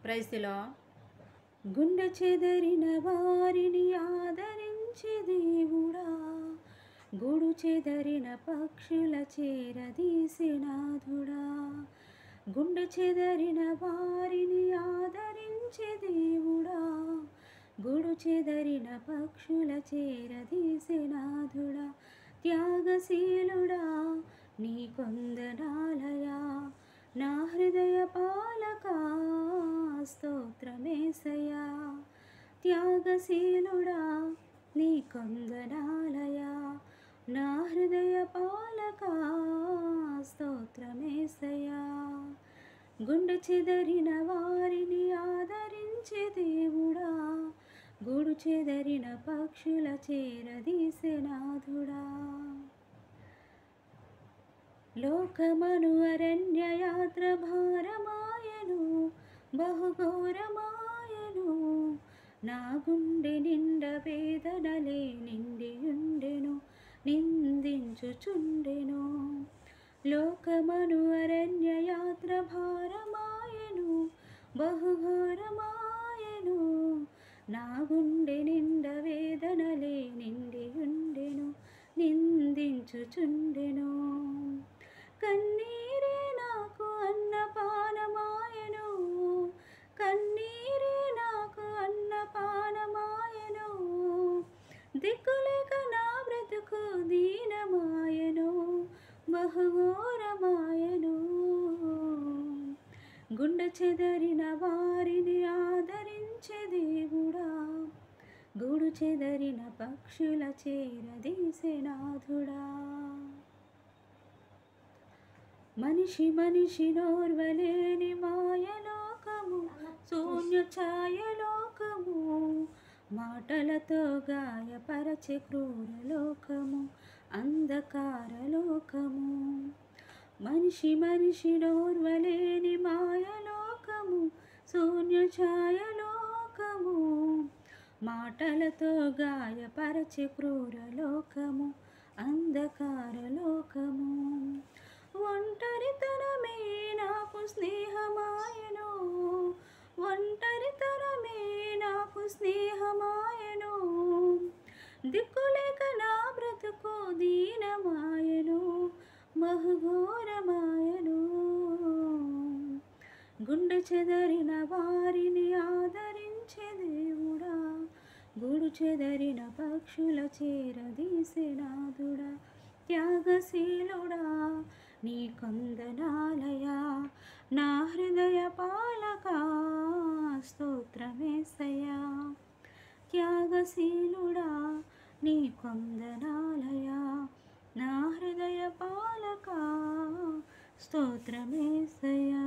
Praise the lord. గుండె చెదరిన వారిని ఆదరించే దేవుడా, గూడు చెదరిన పక్షుల చేరదీసినాథుడా. గుండె చెదరిన వారిని ఆదరించే దేవుడా, గూడు చెదరిన పక్షుల చేరదీసినాథుడా. త్యాగశీలుడా నీ కొందనాలయా, నా హృదయ పాలకా స్తోత్రమేసయా. త్యాగశీలుడా నీ కొందనాలయా, నా హృదయ పాలకా స్తోత్రమేసయా. గుండె చెదరిన వారిని ఆదరించే దేవుడా, గూడు చెదరిన పక్షుల చేరదీసినాథుడా. లోకమను అరణ్యయాత్ర భారమాయను, బహుఘోరమాయను. నా గుండె నిండ వేదనలే నిండియుండెను, నిందించుచుండెను. లోకమను అరణ్యయాత్ర భారమాయను, బహుఘోరమాయను. నా గుండె నిండ వేదనలే నిండియుండెను, నిందించుచుండెను. కన్నీరే నాకు అన్నపానమాయను, కన్నీరే నాకు అన్నపానమాయను. దిక్కులేక నా బ్రతుకు దీనమాయను, బహుఘోరమాయను. గుండె చెదరిన వారిని ఆదరించే దేవుడా, గూడు చెదరిన పక్షుల చేరదీసినాథుడా. మనిషి మనిషి నోర్వలేని మాయలోకము, శూన్య ఛాయలోకము. మాటలతో గాయపరచే క్రూరలోకము, అంధకారలోకము. మనిషి మనిషి నోర్వలేని మాయలోకము, శూన్య ఛాయలోకము. మాటలతో గాయపరచే క్రూరలోకము, అంధకారలోకము. ఒంటరితనమే నాకు స్నేహమాయను, ఒంటరితనమే నాకు స్నేహమాయను. దిక్కులేక నా బ్రతుకు దీనమాయను, బహుఘోరమాయను. గుండె చెదరిన వారిని ఆదరించే దేవుడా, గూడు చెదరిన పక్షుల చేరదీసినాథుడా. త్యాగశీలుడా నీ కొందనాలయా, నా హృదయ పాలకా స్తోత్రమేసయా. త్యాగశీలుడా నీ కొందనాలయా, నా హృదయ పాలకా స్తోత్రమేసయా.